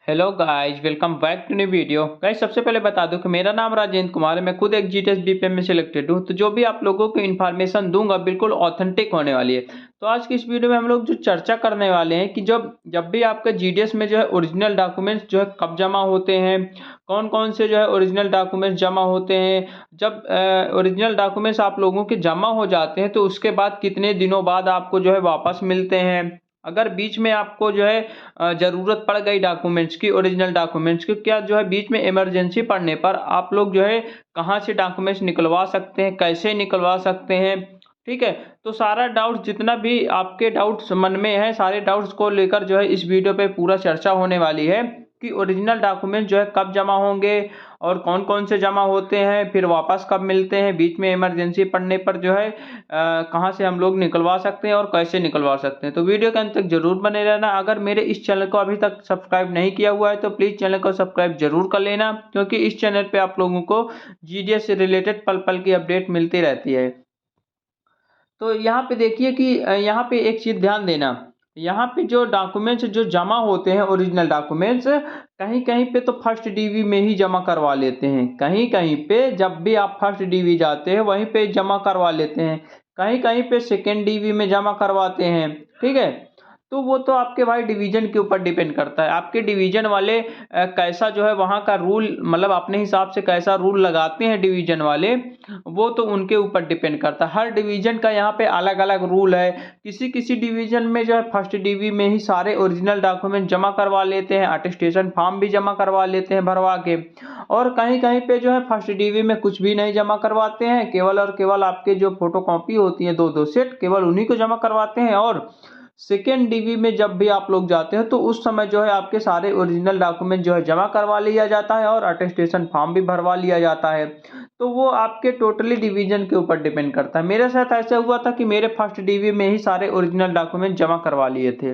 Hello guys, welcome back to new video. Guys, सबसे पहले बता दूं कि मेरा नाम राजेंद्र कुमार है। मैं खुद एक जीटीएस बीपीएम में सिलेक्टेड हूं। तो जो भी आप लोगों को इन्फॉर्मेशन दूंगा बिल्कुल ऑथेंटिक होने वाली है। तो आज की इस वीडियो में हम लोग जो चर्चा करने वाले हैं कि जब जब भी आपका जीटीएस में जो है ओरिजिनल डॉक्यूमेंट्स जो है कब जमा होते हैं, कौन कौन से जो है ओरिजिनल डॉक्यूमेंट्स जमा होते हैं। जब ओरिजिनल डॉक्यूमेंट्स आप लोगों के जमा हो जाते हैं तो उसके बाद कितने दिनों बाद आपको जो है वापस मिलते हैं। अगर बीच में आपको जो है ज़रूरत पड़ गई डॉक्यूमेंट्स की, ओरिजिनल डॉक्यूमेंट्स की, क्या जो है बीच में इमरजेंसी पड़ने पर आप लोग जो है कहाँ से डॉक्यूमेंट्स निकलवा सकते हैं, कैसे निकलवा सकते हैं। ठीक है, तो सारा डाउट जितना भी आपके डाउट्स मन में है, सारे डाउट्स को लेकर जो है इस वीडियो पे पूरा चर्चा होने वाली है कि ओरिजिनल डॉक्यूमेंट जो है कब जमा होंगे और कौन कौन से जमा होते हैं, फिर वापस कब मिलते हैं, बीच में इमरजेंसी पड़ने पर जो है कहाँ से हम लोग निकलवा सकते हैं और कैसे निकलवा सकते हैं। तो वीडियो के अंत तक जरूर बने रहना। अगर मेरे इस चैनल को अभी तक सब्सक्राइब नहीं किया हुआ है तो प्लीज़ चैनल को सब्सक्राइब जरूर कर लेना, क्योंकि इस चैनल पे आप लोगों को जीडीएस से रिलेटेड पल पल की अपडेट मिलती रहती है। तो यहाँ पे देखिए कि यहाँ पे एक चीज़ ध्यान देना। यहाँ पे जो डॉक्यूमेंट्स जो जमा होते हैं ओरिजिनल डॉक्यूमेंट्स, कहीं कहीं पे तो फर्स्ट डीवी में ही जमा करवा लेते हैं, कहीं कहीं पे जब भी आप फर्स्ट डीवी जाते हैं वहीं पे जमा करवा लेते हैं, कहीं कहीं पे सेकेंड डीवी में जमा करवाते हैं। ठीक है, तो वो तो आपके भाई डिवीजन के ऊपर डिपेंड करता है। आपके डिवीजन वाले कैसा जो है वहाँ का रूल, मतलब अपने हिसाब से कैसा रूल लगाते हैं डिवीजन वाले, वो तो उनके ऊपर डिपेंड करता है। हर डिवीजन का यहाँ पे अलग अलग रूल है। किसी किसी डिवीजन में जो है फर्स्ट डीवी में ही सारे ओरिजिनल डॉक्यूमेंट जमा करवा लेते हैं, अटेस्टेशन फॉर्म भी जमा करवा लेते हैं भरवा के। और कहीं कहीं पे जो है फर्स्ट डीवी में कुछ भी नहीं जमा करवाते हैं, केवल और केवल आपके जो फोटो कॉपी होती है दो दो सेट, केवल उन्हीं को जमा करवाते हैं। और सेकेंड डीवी में जब भी आप लोग जाते हैं तो उस समय जो है आपके सारे ओरिजिनल डॉक्यूमेंट जो है जमा करवा लिया जाता है और अटेस्टेशन फॉर्म भी भरवा लिया जाता है। तो वो आपके टोटली डिवीजन के ऊपर डिपेंड करता है। मेरे साथ ऐसा हुआ था कि मेरे फर्स्ट डीवी में ही सारे ओरिजिनल डॉक्यूमेंट जमा करवा लिए थे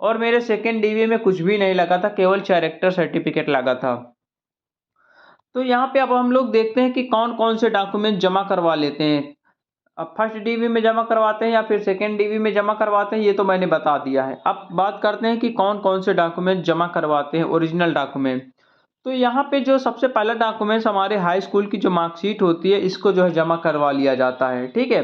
और मेरे सेकेंड डीवी में कुछ भी नहीं लगा था, केवल कैरेक्टर सर्टिफिकेट लगा था। तो यहाँ पे अब हम लोग देखते हैं कि कौन कौन से डॉक्यूमेंट जमा करवा लेते हैं। अब फर्स्ट डीवी में जमा करवाते हैं या फिर सेकेंड डीवी में जमा करवाते हैं, ये तो मैंने बता दिया है। अब बात करते हैं कि कौन कौन से डॉक्यूमेंट जमा करवाते हैं ओरिजिनल डॉक्यूमेंट। तो यहाँ पे जो सबसे पहला डॉक्यूमेंट्स हमारे हाई स्कूल की जो मार्कशीट होती है इसको जो है जमा करवा लिया जाता है। ठीक है,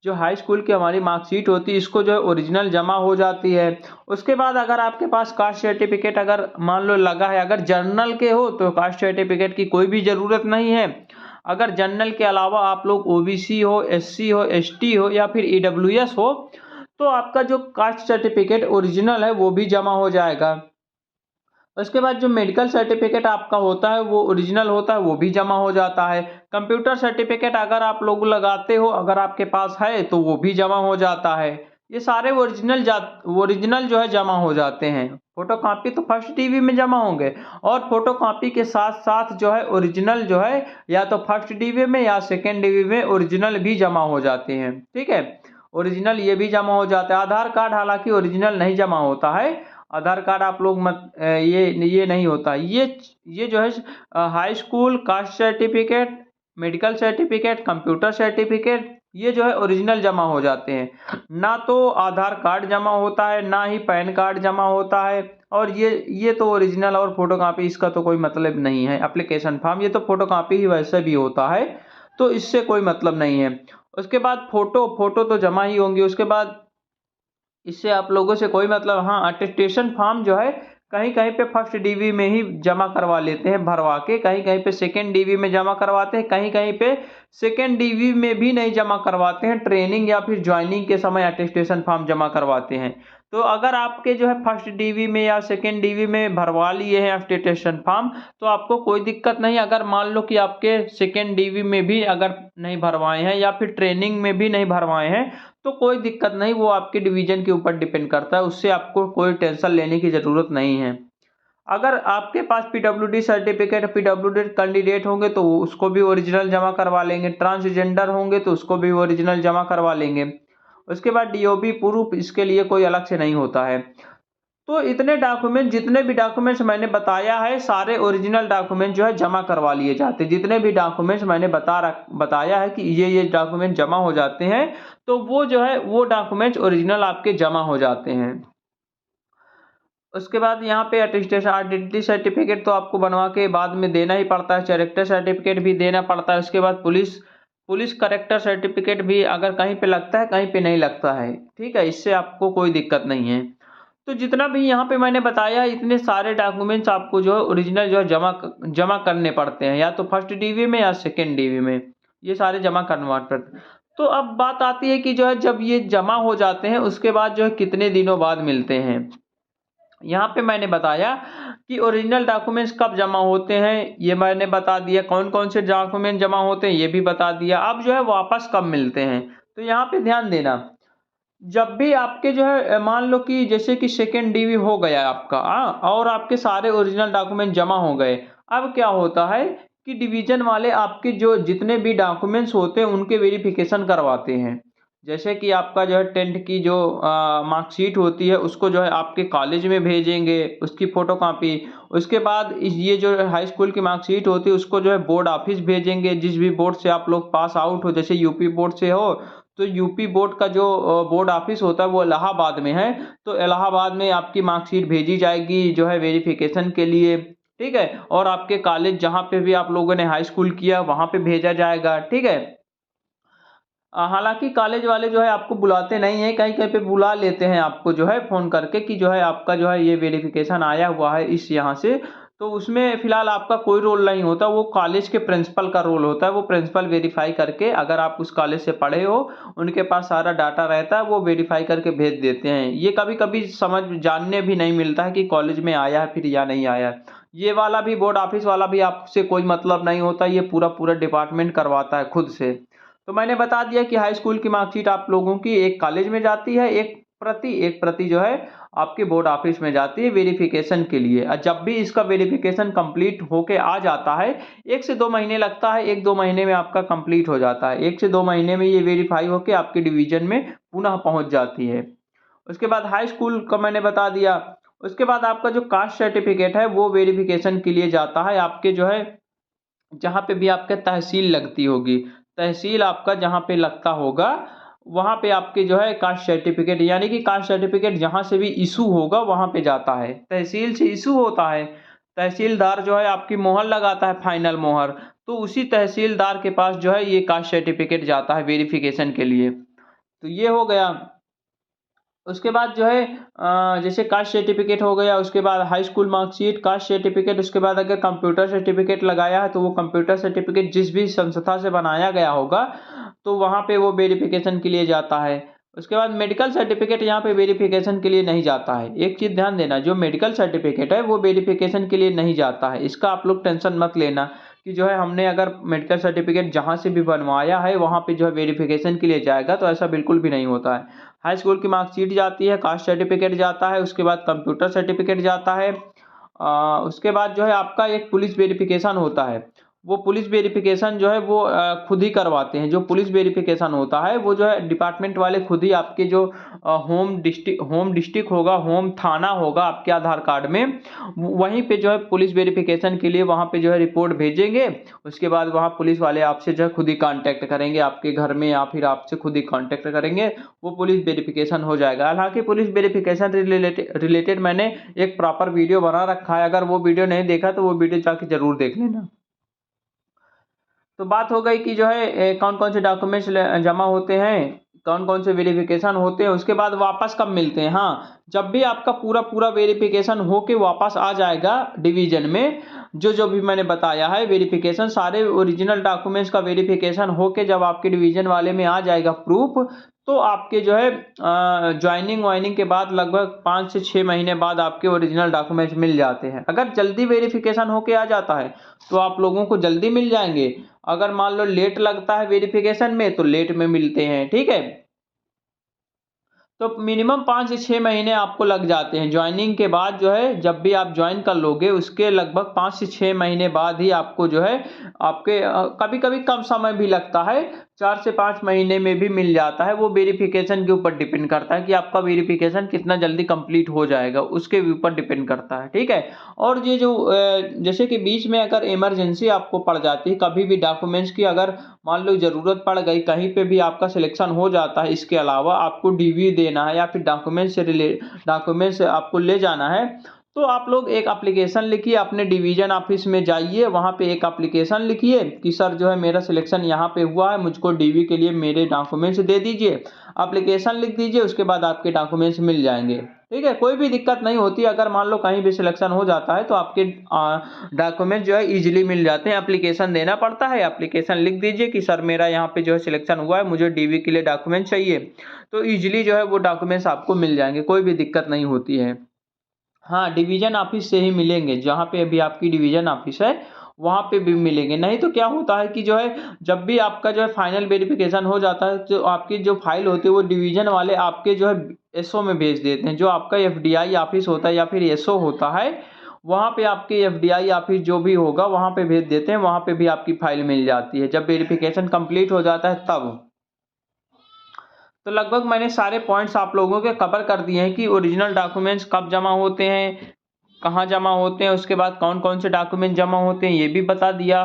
जो हाई स्कूल की हमारी मार्कशीट होती है इसको जो है ओरिजिनल जमा हो जाती है। उसके बाद अगर आपके पास कास्ट सर्टिफिकेट अगर मान लो लगा है, अगर जर्नल के हो तो कास्ट सर्टिफिकेट की कोई भी ज़रूरत नहीं है। अगर जनरल के अलावा आप लोग ओबीसी हो, एससी हो, एसटी हो या फिर ईडब्ल्यूएस हो तो आपका जो कास्ट सर्टिफिकेट ओरिजिनल है वो भी जमा हो जाएगा। उसके बाद जो मेडिकल सर्टिफिकेट आपका होता है वो ओरिजिनल होता है, वो भी जमा हो जाता है। कंप्यूटर सर्टिफिकेट अगर आप लोग लगाते हो, अगर आपके पास है तो वो भी जमा हो जाता है। ये सारे ओरिजिनल जो है जमा हो जाते हैं। फोटो कॉपी तो फर्स्ट डीवी में जमा होंगे और फोटो कॉपी के साथ साथ जो है ओरिजिनल जो है या तो फर्स्ट डीवी में या सेकेंड डीवी में ओरिजिनल भी जमा हो जाते हैं। ठीक है, ओरिजिनल ये भी जमा हो जाता है। आधार कार्ड हालांकि ओरिजिनल नहीं जमा होता है, आधार कार्ड आप लोग मत ये नहीं होता। ये जो है high school, caste certificate, medical certificate, computer certificate, ये जो है ओरिजिनल जमा हो जाते हैं। ना तो आधार कार्ड जमा होता है, ना ही पैन कार्ड जमा होता है। और ये तो ओरिजिनल और फोटोकॉपी इसका तो कोई मतलब नहीं है। एप्लीकेशन फॉर्म ये तो फोटोकॉपी ही वैसे भी होता है, तो इससे कोई मतलब नहीं है। उसके बाद फोटो फोटो तो जमा ही होंगी। उसके बाद इससे आप लोगों से कोई मतलब, हाँ, अटेस्टेशन फॉर्म जो है कहीं कहीं पे फर्स्ट डीवी में ही जमा करवा लेते हैं भरवा के, कहीं कहीं पे सेकेंड डीवी में जमा करवाते हैं, कहीं कहीं पे सेकेंड डीवी में भी नहीं जमा करवाते हैं, ट्रेनिंग या फिर ज्वाइनिंग के समय अटेस्टेशन फॉर्म जमा करवाते हैं। तो अगर आपके जो है फर्स्ट डीवी में या सेकेंड डीवी में भरवा लिए हैं अटेस्टेशन फॉर्म तो आपको कोई दिक्कत नहीं। अगर मान लो कि आपके सेकेंड डीवी में भी अगर नहीं भरवाए हैं या फिर ट्रेनिंग में भी नहीं भरवाए हैं तो कोई दिक्कत नहीं, वो आपके डिवीजन के ऊपर डिपेंड करता है, उससे आपको कोई टेंशन लेने की ज़रूरत नहीं है। अगर आपके पास पीडब्ल्यूडी सर्टिफिकेट, पीडब्ल्यूडी कैंडिडेट होंगे तो उसको भी ओरिजिनल जमा करवा लेंगे, ट्रांसजेंडर होंगे तो उसको भी ओरिजिनल जमा करवा लेंगे। उसके बाद डीओबी प्रूफ, इसके लिए कोई अलग से नहीं होता है। तो इतने डॉक्यूमेंट, जितने भी डॉक्यूमेंट्स मैंने बताया है सारे ओरिजिनल डॉक्यूमेंट जो है जमा करवा लिए जाते हैं। जितने भी डॉक्यूमेंट्स मैंने बताया है कि ये डॉक्यूमेंट जमा हो जाते हैं तो वो जो है वो डॉक्यूमेंट्स ओरिजिनल आपके जमा हो जाते हैं। उसके बाद यहाँ पे अटेस्टेशन आइडेंटिटी सर्टिफिकेट तो आपको बनवा के बाद में देना ही पड़ता है, कैरेक्टर सर्टिफिकेट भी देना पड़ता है। उसके बाद पुलिस करेक्टर सर्टिफिकेट भी अगर कहीं पे लगता है, कहीं पे नहीं लगता है, ठीक है, इससे आपको कोई दिक्कत नहीं है। तो जितना भी यहाँ पे मैंने बताया, इतने सारे डॉक्यूमेंट्स आपको जो है ओरिजिनल जो है जमा करने पड़ते हैं, या तो फर्स्ट डीवी में या सेकेंड डीवी में, ये सारे जमा करवा पड़ते हैं। तो अब बात आती है कि जो है जब ये जमा हो जाते हैं उसके बाद जो है कितने दिनों बाद मिलते हैं। यहाँ पे मैंने बताया कि ओरिजिनल डॉक्यूमेंट्स कब जमा होते हैं, ये मैंने बता दिया। कौन कौन से डॉक्यूमेंट जमा होते हैं ये भी बता दिया। अब जो है वापस कब मिलते हैं, तो यहाँ पे ध्यान देना, जब भी आपके जो है मान लो कि जैसे कि सेकेंड डीवी हो गया आपका और आपके सारे ओरिजिनल डॉक्यूमेंट जमा हो गए। अब क्या होता है कि डिवीजन वाले आपके जो जितने भी डॉक्यूमेंट्स होते हैं उनके वेरिफिकेशन करवाते हैं। जैसे कि आपका जो है 10th की जो मार्कशीट होती है उसको जो है आपके कॉलेज में भेजेंगे, उसकी फोटो कॉपी। उसके बाद ये जो हाई स्कूल की मार्कशीट होती है उसको जो है बोर्ड ऑफिस भेजेंगे, जिस भी बोर्ड से आप लोग पास आउट हो। जैसे यूपी बोर्ड से हो तो यूपी बोर्ड का जो बोर्ड ऑफिस होता है वो इलाहाबाद में है, तो इलाहाबाद में आपकी मार्कशीट भेजी जाएगी जो है वेरिफिकेशन के लिए, ठीक है। और आपके कॉलेज जहाँ पे भी आप लोगों ने हाई स्कूल किया वहाँ पे भेजा जाएगा, ठीक है। हालांकि कॉलेज वाले जो है आपको बुलाते नहीं है, कहीं कहीं पे बुला लेते हैं आपको जो है फ़ोन करके कि जो है आपका जो है ये वेरिफिकेशन आया हुआ है इस यहाँ से। तो उसमें फ़िलहाल आपका कोई रोल नहीं होता, वो कॉलेज के प्रिंसिपल का रोल होता है। वो प्रिंसिपल वेरीफाई करके, अगर आप उस कॉलेज से पढ़े हो, उनके पास सारा डाटा रहता है, वो वेरीफाई करके भेज देते हैं। ये कभी कभी समझ जानने भी नहीं मिलता है कि कॉलेज में आया है फिर या नहीं आया। ये वाला भी बोर्ड ऑफिस वाला भी आपसे कोई मतलब नहीं होता, ये पूरा पूरा डिपार्टमेंट करवाता है खुद से। तो मैंने बता दिया कि हाई स्कूल की मार्कशीट आप लोगों की एक कॉलेज में जाती है, एक प्रति जो है आपके बोर्ड ऑफिस में जाती है वेरिफिकेशन के लिए। और जब भी इसका वेरिफिकेशन कंप्लीट होके आ जाता है, 1 से 2 महीने लगता है, 1-2 महीने में आपका कंप्लीट हो जाता है। 1 से 2 महीने में ये वेरीफाई होके आपके डिवीजन में पुनः पहुंच जाती है। उसके बाद हाई स्कूल का मैंने बता दिया। उसके बाद आपका जो कास्ट सर्टिफिकेट है वो वेरिफिकेशन के लिए जाता है आपके जो है जहाँ पे भी आपके तहसील लगती होगी, तहसील आपका जहाँ पे लगता होगा वहाँ पे आपके जो है कास्ट सर्टिफिकेट, यानी कि कास्ट सर्टिफिकेट जहाँ से भी इशू होगा वहाँ पे जाता है, तहसील से इशू होता है। तहसीलदार जो है आपकी मोहर लगाता है, फाइनल मोहर, तो उसी तहसीलदार के पास जो है ये कास्ट सर्टिफिकेट जाता है वेरिफिकेशन के लिए। तो ये हो गया। उसके बाद जो है जैसे कास्ट सर्टिफिकेट हो गया, उसके बाद high school marksheet, caste certificate. उसके बाद अगर कंप्यूटर सर्टिफिकेट लगाया है तो वो कंप्यूटर सर्टिफिकेट जिस भी संस्था से बनाया गया होगा तो वहाँ पे वो वेरिफिकेशन के लिए जाता है। उसके बाद मेडिकल सर्टिफिकेट यहाँ पे वेरिफिकेशन के लिए नहीं जाता है। एक चीज़ ध्यान देना, जो मेडिकल सर्टिफिकेट है वो वेरिफिकेशन के लिए नहीं जाता है, इसका आप लोग टेंशन मत लेना कि जो है हमने अगर मेडिकल सर्टिफिकेट जहाँ से भी बनवाया है वहाँ पे जो है वेरिफिकेशन के लिए जाएगा, तो ऐसा बिल्कुल भी नहीं होता है। हाई स्कूल की मार्कशीट जाती है, कास्ट सर्टिफिकेट जाता है, उसके बाद कंप्यूटर सर्टिफिकेट जाता है। उसके बाद जो है आपका एक पुलिस वेरिफिकेशन होता है। वो पुलिस वेरिफिकेशन जो है वो खुद ही करवाते हैं। जो पुलिस वेरिफिकेशन होता है वो जो है डिपार्टमेंट वाले खुद ही आपके जो होम डिस्ट्रिक्ट होगा, होम थाना होगा आपके आधार कार्ड में, वहीं पे जो है पुलिस वेरिफिकेशन के लिए वहाँ पे जो है रिपोर्ट भेजेंगे। उसके बाद वहाँ पुलिस वाले आपसे जो है खुद ही कांटेक्ट करेंगे आपके घर में, या फिर आपसे खुद ही कांटेक्ट करेंगे, वो पुलिस वेरिफिकेशन हो जाएगा। हालांकि पुलिस वेरिफिकेशन रिलेटेड मैंने एक प्रॉपर वीडियो बना रखा है, अगर वो वीडियो नहीं देखा तो वो वीडियो जाके जरूर देख लेना। तो बात हो गई कि जो है कौन कौन से डॉक्यूमेंट्स जमा होते हैं, कौन कौन से वेरिफिकेशन होते हैं, उसके बाद वापस कब मिलते हैं। हाँ, जब भी आपका पूरा पूरा वेरिफिकेशन होके वापस आ जाएगा डिवीजन में, जो जो भी मैंने बताया है वेरिफिकेशन, सारे ओरिजिनल डॉक्यूमेंट्स का वेरिफिकेशन होके जब आपके डिवीजन वाले में आ जाएगा प्रूफ, तो आपके जो है ज्वाइनिंग वाइनिंग के बाद लगभग 5 से 6 महीने बाद आपके ओरिजिनल डॉक्यूमेंट्स मिल जाते हैं। अगर जल्दी वेरिफिकेशन होके आ जाता है तो आप लोगों को जल्दी मिल जाएंगे, अगर मान लो लेट लगता है वेरिफिकेशन में तो लेट में मिलते हैं, ठीक है। तो मिनिमम 5 से 6 महीने आपको लग जाते हैं ज्वाइनिंग के बाद। जो है जब भी आप ज्वाइन कर लोगे उसके लगभग 5 से 6 महीने बाद ही आपको जो है आपके कभी कभी कम समय भी लगता है, 4 से 5 महीने में भी मिल जाता है। वो वेरिफिकेशन के ऊपर डिपेंड करता है कि आपका वेरिफिकेशन कितना जल्दी कंप्लीट हो जाएगा, उसके ऊपर डिपेंड करता है, ठीक है। और ये जो जैसे कि बीच में अगर इमरजेंसी आपको पड़ जाती है, कभी भी डॉक्यूमेंट्स की अगर मान लो ज़रूरत पड़ गई, कहीं पे भी आपका सिलेक्शन हो जाता है, इसके अलावा आपको डीवी देना है या फिर डॉक्यूमेंट्स आपको ले जाना है, तो आप लोग एक एप्लीकेशन लिखिए, अपने डिवीजन ऑफिस में जाइए, वहाँ पे एक एप्लीकेशन लिखिए कि सर जो है मेरा सिलेक्शन यहाँ पे हुआ है, मुझको डीवी के लिए मेरे डॉक्यूमेंट्स दे दीजिए। एप्लीकेशन लिख दीजिए, उसके बाद आपके डॉक्यूमेंट्स मिल जाएंगे, ठीक है। कोई भी दिक्कत नहीं होती, अगर मान लो कहीं भी सिलेक्शन हो जाता है तो आपके डॉक्यूमेंट जो है इजीली मिल जाते हैं। एप्लीकेशन देना पड़ता है, एप्लीकेशन लिख दीजिए कि सर मेरा यहाँ पे जो है सिलेक्शन हुआ है, मुझे डीवी के लिए डॉक्यूमेंट चाहिए, तो ईजिली जो है वो डॉक्यूमेंट्स आपको मिल जाएंगे, कोई भी दिक्कत नहीं होती है। हाँ, डिवीजन ऑफिस से ही मिलेंगे, जहाँ पे अभी आपकी डिवीजन ऑफिस है वहाँ पे भी मिलेंगे। नहीं तो क्या होता है कि जो है जब भी आपका जो है फाइनल वेरिफिकेशन हो जाता है, तो आपकी जो फाइल होती है वो डिवीजन वाले आपके जो है एसओ में भेज देते हैं। जो आपका एफडीआई ऑफिस होता है या फिर एसओ होता है, वहाँ पे आपके एफडीआई ऑफिस जो भी होगा वहाँ पे भेज देते हैं, वहाँ पे भी आपकी फाइल मिल जाती है जब वेरिफिकेशन कंप्लीट हो जाता है तब। तो लगभग मैंने सारे पॉइंट्स आप लोगों के कवर कर दिए हैं कि ओरिजिनल डॉक्यूमेंट्स कब जमा होते हैं, कहाँ जमा होते हैं, उसके बाद कौन कौन से डॉक्यूमेंट जमा होते हैं ये भी बता दिया।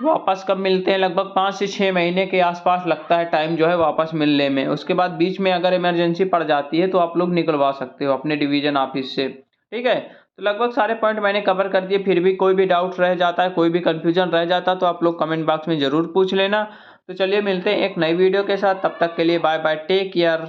वापस कब मिलते हैं, लगभग 5 से 6 महीने के आसपास लगता है टाइम जो है वापस मिलने में। उसके बाद बीच में अगर इमरजेंसी पड़ जाती है तो आप लोग निकलवा सकते हो अपने डिवीजन ऑफिस से, ठीक है। तो लगभग सारे पॉइंट मैंने कवर कर दिए। फिर भी कोई भी डाउट रह जाता है, कोई भी कंफ्यूजन रह जाता है तो आप लोग कमेंट बॉक्स में ज़रूर पूछ लेना। तो चलिए मिलते हैं एक नई वीडियो के साथ, तब तक के लिए बाय बाय, टेक केयर।